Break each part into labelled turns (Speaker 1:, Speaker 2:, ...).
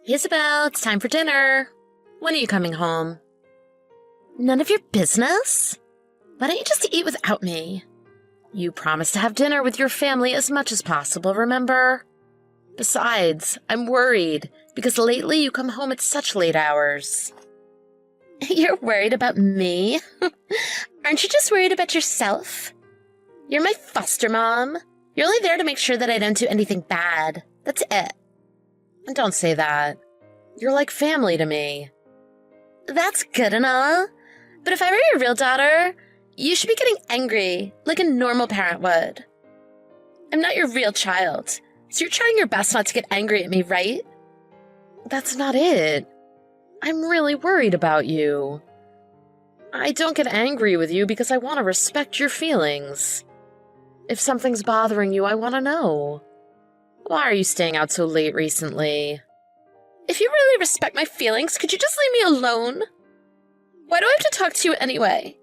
Speaker 1: Isabel, it's time for dinner. When are you coming home? None of your business? Why don't you just eat without me? You promised to have dinner with your family as much as possible, remember? Besides, I'm worried, because lately you come home at such late hours. You're worried about me? Aren't you just worried about yourself? You're my foster mom. You're only there to make sure that I don't do anything bad. That's it. And don't say that. You're like family to me. That's good and all. But if I were your real daughter, you should be getting angry, like a normal parent would. I'm not your real child, so you're trying your best not to get angry at me, right? That's not it. I'm really worried about you. I don't get angry with you because I want to respect your feelings. If something's bothering you, I want to know. Why are you staying out so late recently? If you really respect my feelings, could you just leave me alone? Why do I have to talk to you anyway?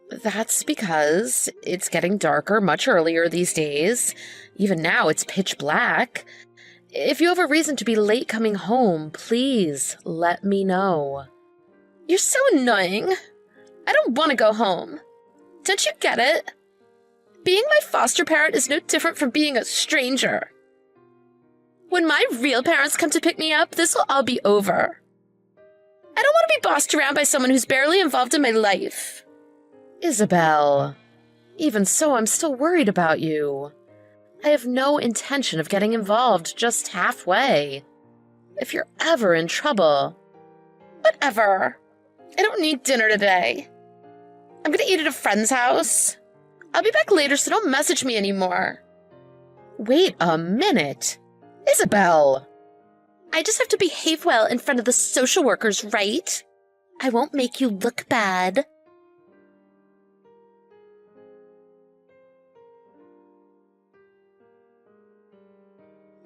Speaker 1: That's because it's getting darker much earlier these days. Even now, it's pitch black. If you have a reason to be late coming home, please let me know. You're so annoying. I don't want to go home. Don't you get it? Being my foster parent is no different from being a stranger. When my real parents come to pick me up, this will all be over. I don't want to be bossed around by someone who's barely involved in my life. Isabel, even so, I'm still worried about you. I have no intention of getting involved just halfway. If you're ever in trouble... Whatever. I don't need dinner today. I'm gonna eat at a friend's house. I'll be back later, so don't message me anymore. Wait a minute. Isabel! I just have to behave well in front of the social workers, right? I won't make you look bad.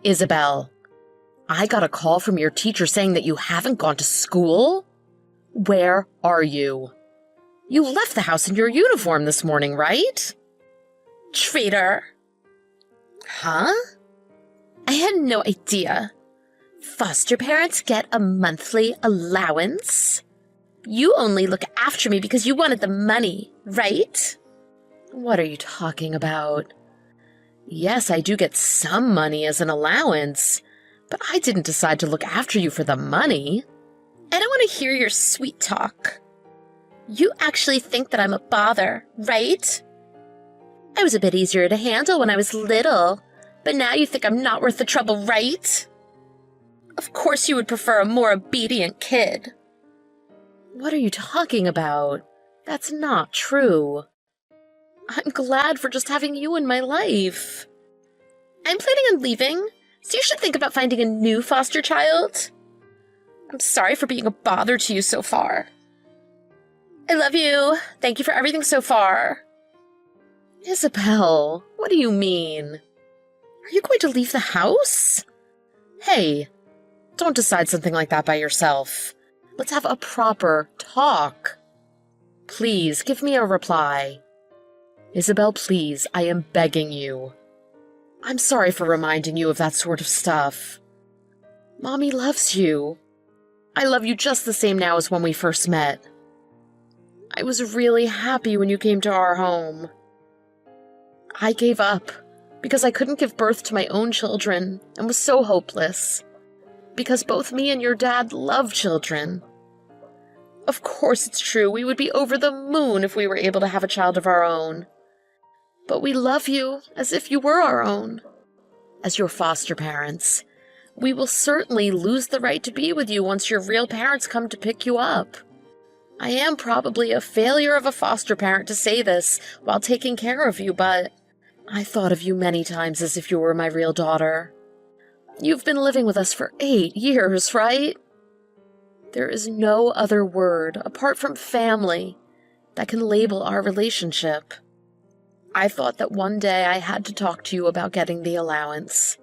Speaker 1: Isabel, I got a call from your teacher saying that you haven't gone to school? Where are you? You left the house in your uniform this morning, right? Traitor. Huh? I had no idea. Foster parents get a monthly allowance? You only look after me because you wanted the money, right? What are you talking about? Yes, I do get some money as an allowance, but I didn't decide to look after you for the money. I don't want to hear your sweet talk. You actually think that I'm a bother, right? I was a bit easier to handle when I was little, but now you think I'm not worth the trouble, right? Of course you would prefer a more obedient kid. What are you talking about? That's not true. I'm glad for just having you in my life. I'm planning on leaving, so you should think about finding a new foster child. I'm sorry for being a bother to you so far. I love you. Thank you for everything so far. Isabel, what do you mean? Are you going to leave the house? Hey, don't decide something like that by yourself. Let's have a proper talk. Please, give me a reply. Isabel, please, I am begging you. I'm sorry for reminding you of that sort of stuff. Mommy loves you. I love you just the same now as when we first met. I was really happy when you came to our home. I gave up because I couldn't give birth to my own children and was so hopeless. Because both me and your dad love children. Of course it's true, we would be over the moon if we were able to have a child of our own. But we love you as if you were our own. As your foster parents, we will certainly lose the right to be with you once your real parents come to pick you up. I am probably a failure of a foster parent to say this while taking care of you, but I thought of you many times as if you were my real daughter. You've been living with us for 8 years, right? There is no other word, apart from family, that can label our relationship. I thought that one day I had to talk to you about getting the allowance.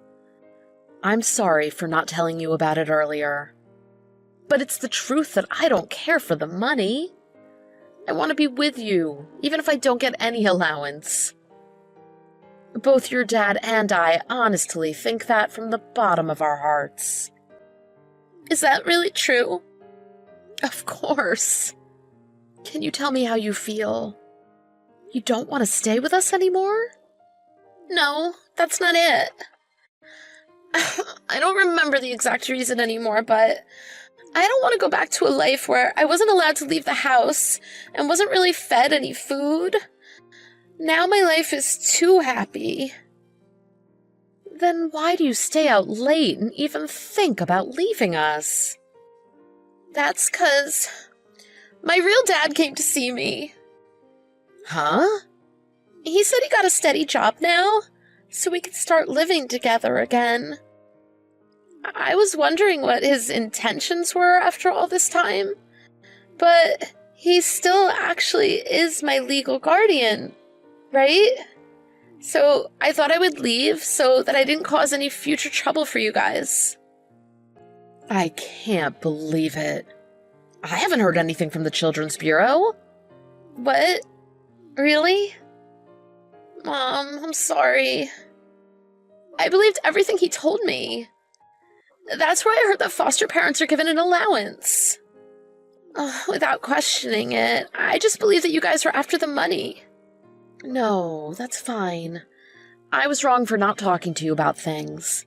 Speaker 1: I'm sorry for not telling you about it earlier. But it's the truth that I don't care for the money. I want to be with you, even if I don't get any allowance. Both your dad and I honestly think that from the bottom of our hearts. Is that really true? Of course. Can you tell me how you feel? You don't want to stay with us anymore? No, that's not it. I don't remember the exact reason anymore, but I don't want to go back to a life where I wasn't allowed to leave the house and wasn't really fed any food. Now my life is too happy. Then why do you stay out late and even think about leaving us? That's 'cause my real dad came to see me. Huh? He said he got a steady job now, so we could start living together again. I was wondering what his intentions were after all this time, but he still actually is my legal guardian, right? So I thought I would leave so that I didn't cause any future trouble for you guys. I can't believe it. I haven't heard anything from the Children's Bureau. What? Really? Mom, I'm sorry. I believed everything he told me. That's where I heard that foster parents are given an allowance. Without questioning it, I just believed that you guys were after the money. No, that's fine. I was wrong for not talking to you about things.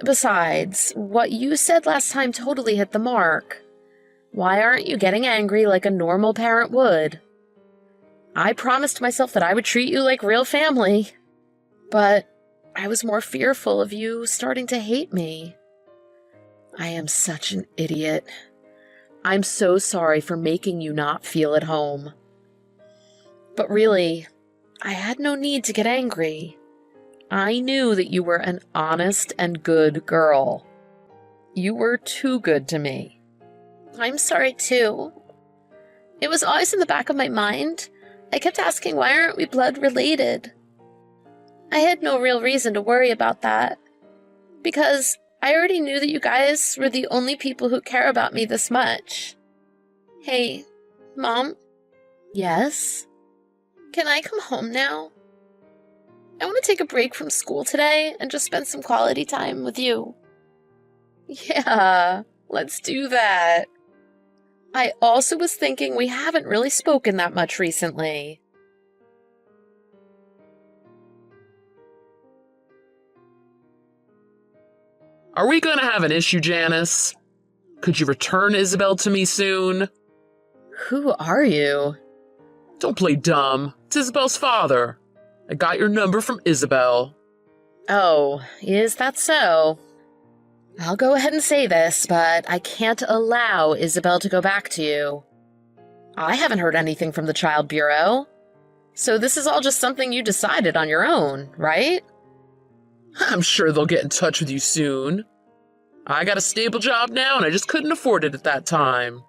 Speaker 1: Besides, what you said last time totally hit the mark. Why aren't you getting angry like a normal parent would? I promised myself that I would treat you like real family, but I was more fearful of you starting to hate me. I am such an idiot. I'm so sorry for making you not feel at home. But really, I had no need to get angry. I knew that you were an honest and good girl. You were too good to me. I'm sorry too. It was always in the back of my mind. I kept asking, why aren't we blood related? I had no real reason to worry about that, because I already knew that you guys were the only people who care about me this much. Hey, Mom? Yes? Can I come home now? I want to take a break from school today and just spend some quality time with you. Yeah, let's do that. I also was thinking we haven't really spoken that much recently.
Speaker 2: Are we going to have an issue, Janice? Could you return Isabel to me soon?
Speaker 1: Who are you?
Speaker 2: Don't play dumb. It's Isabel's father. I got your number from Isabel.
Speaker 1: Oh, is that so? I'll go ahead and say this, but I can't allow Isabel to go back to you. I haven't heard anything from the Child Bureau. So this is all just something you decided on your own, right?
Speaker 2: I'm sure they'll get in touch with you soon. I got a stable job now, and I just couldn't afford it at that time.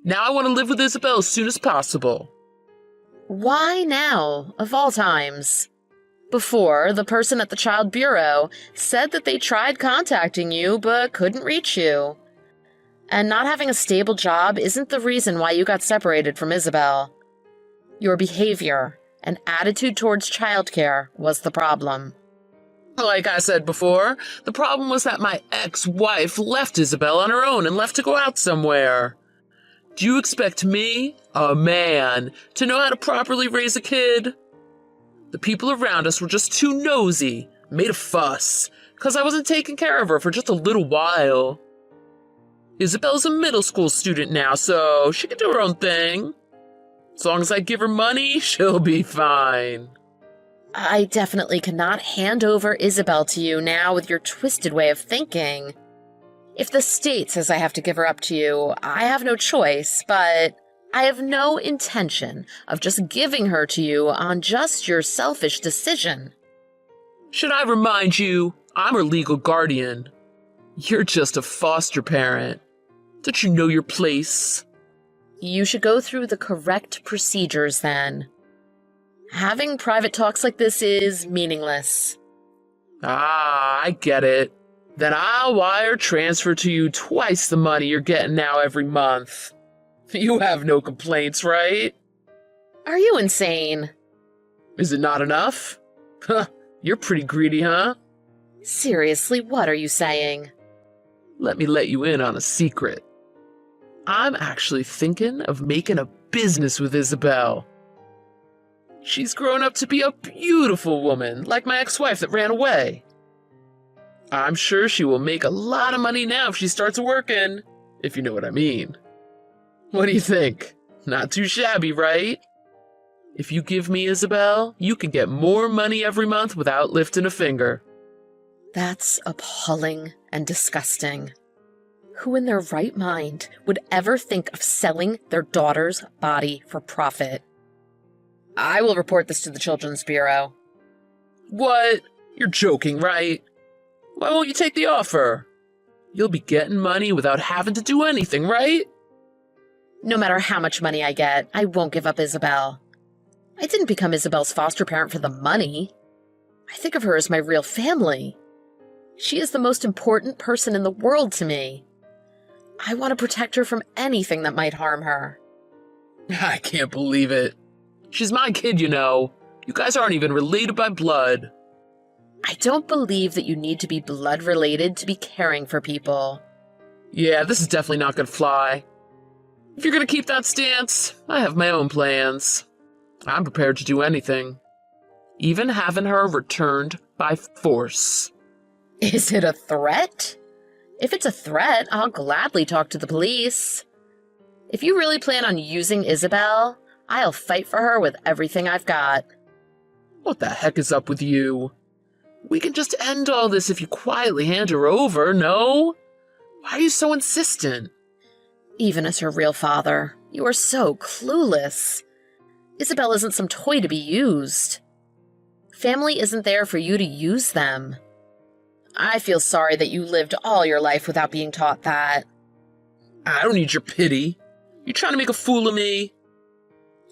Speaker 2: Now I want to live with Isabel as soon as possible.
Speaker 1: Why now, of all times? Before, the person at the Child Bureau said that they tried contacting you but couldn't reach you. And not having a stable job isn't the reason why you got separated from Isabel. Your behavior and attitude towards childcare was the problem.
Speaker 2: Like I said before, the problem was that my ex-wife left Isabel on her own and left to go out somewhere. Do you expect me, a man, to know how to properly raise a kid? The people around us were just too nosy, made a fuss, because I wasn't taking care of her for just a little while. Isabel's a middle school student now, so she can do her own thing. As long as I give her money, she'll be fine.
Speaker 1: I definitely cannot hand over Isabel to you now with your twisted way of thinking. If the state says I have to give her up to you, I have no choice, but I have no intention of just giving her to you on just your selfish decision.
Speaker 2: Should I remind you, I'm her legal guardian. You're just a foster parent. Don't you know your place?
Speaker 1: You should go through the correct procedures then. Having private talks like this is meaningless.
Speaker 2: Ah, I get it. Then I'll wire transfer to you twice the money you're getting now every month. You have no complaints, right?
Speaker 1: Are you insane?
Speaker 2: Is it not enough? Huh, you're pretty greedy, huh?
Speaker 1: Seriously, what are you saying?
Speaker 2: let me let you in on a secret. I'm actually thinking of making a business with Isabel. She's grown up to be a beautiful woman, like my ex-wife that ran away. I'm sure she will make a lot of money now if she starts working, if you know what I mean. What do you think? Not too shabby, right? If you give me Isabel, you can get more money every month without lifting a finger.
Speaker 1: That's appalling and disgusting. Who in their right mind would ever think of selling their daughter's body for profit? I will report this to the Children's Bureau.
Speaker 2: What? You're joking, right? Why won't you take the offer? You'll be getting money without having to do anything, right?
Speaker 1: No matter how much money I get, I won't give up Isabel. I didn't become Isabel's foster parent for the money. I think of her as my real family. She is the most important person in the world to me. I want to protect her from anything that might harm her.
Speaker 2: I can't believe it. She's my kid, you know. You guys aren't even related by blood.
Speaker 1: I don't believe that you need to be blood related to be caring for people.
Speaker 2: Yeah, this is definitely not gonna fly. If you're gonna keep that stance, I have my own plans. I'm prepared to do anything. Even having her returned by force.
Speaker 1: Is it a threat? If it's a threat, I'll gladly talk to the police. If you really plan on using Isabel, I'll fight for her with everything I've got.
Speaker 2: What the heck is up with you? We can just end all this if you quietly hand her over, no? Why are you so insistent?
Speaker 1: Even as her real father, you are so clueless. Isabel isn't some toy to be used. Family isn't there for you to use them. I feel sorry that you lived all your life without being taught that.
Speaker 2: I don't need your pity. You trying to make a fool of me?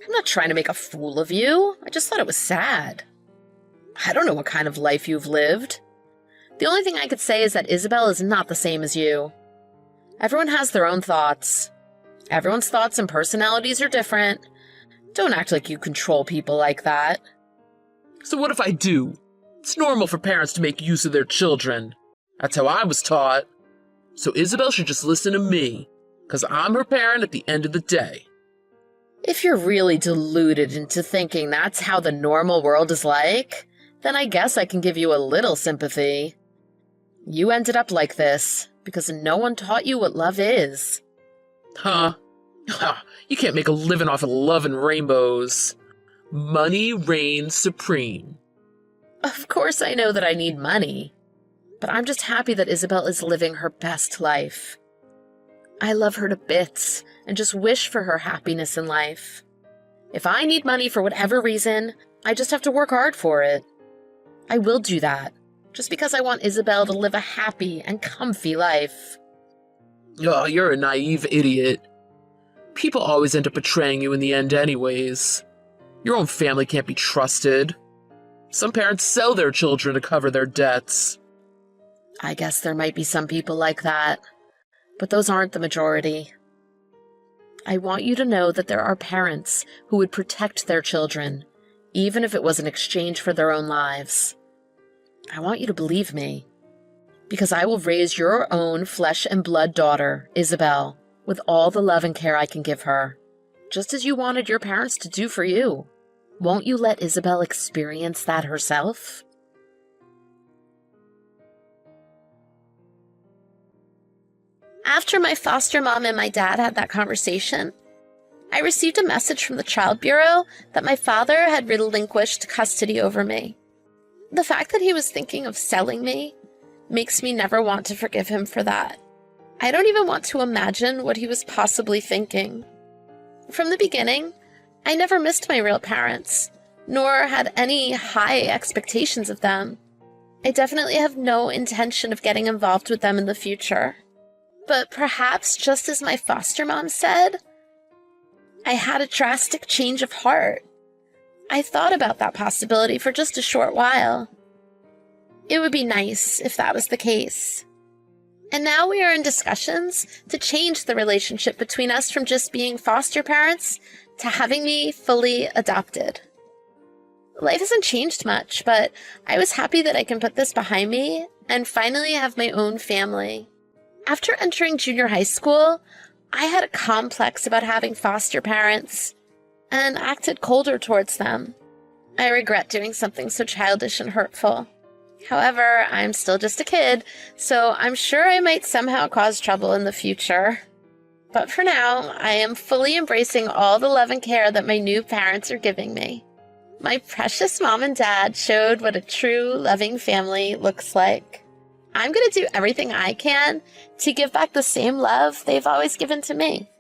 Speaker 1: I'm not trying to make a fool of you. I just thought it was sad. I don't know what kind of life you've lived. The only thing I could say is that Isabel is not the same as you. Everyone has their own thoughts. Everyone's thoughts and personalities are different. Don't act like you control people like that.
Speaker 2: So what if I do? It's normal for parents to make use of their children. That's how I was taught. So Isabel should just listen to me, because I'm her parent at the end of the day.
Speaker 1: If you're really deluded into thinking that's how the normal world is like, then I guess I can give you a little sympathy. You ended up like this because no one taught you what love is.
Speaker 2: Huh? You can't make a living off of love and rainbows. Money reigns supreme.
Speaker 1: Of course I know that I need money, but I'm just happy that Isabel is living her best life. I love her to bits and just wish for her happiness in life. If I need money for whatever reason, I just have to work hard for it. I will do that, just because I want Isabel to live a happy and comfy life.
Speaker 2: Oh, you're a naive idiot. People always end up betraying you in the end anyways. Your own family can't be trusted. Some parents sell their children to cover their debts.
Speaker 1: I guess there might be some people like that, but those aren't the majority. I want you to know that there are parents who would protect their children, even if it was in exchange for their own lives. I want you to believe me, because I will raise your own flesh and blood daughter, Isabel, with all the love and care I can give her, just as you wanted your parents to do for you. Won't you let Isabel experience that herself? After my foster mom and my dad had that conversation, I received a message from the Child Bureau that my father had relinquished custody over me. The fact that he was thinking of selling me makes me never want to forgive him for that. I don't even want to imagine what he was possibly thinking. From the beginning, I never missed my real parents, nor had any high expectations of them. I definitely have no intention of getting involved with them in the future. But perhaps, just as my foster mom said, I had a drastic change of heart. I thought about that possibility for just a short while. It would be nice if that was the case. And now we are in discussions to change the relationship between us from just being foster parents to having me fully adopted. Life hasn't changed much, but I was happy that I can put this behind me and finally have my own family. After entering junior high school, I had a complex about having foster parents and acted colder towards them. I regret doing something so childish and hurtful. However, I'm still just a kid, so I'm sure I might somehow cause trouble in the future. But for now, I am fully embracing all the love and care that my new parents are giving me. My precious mom and dad showed what a true, loving family looks like. I'm going to do everything I can to give back the same love they've always given to me.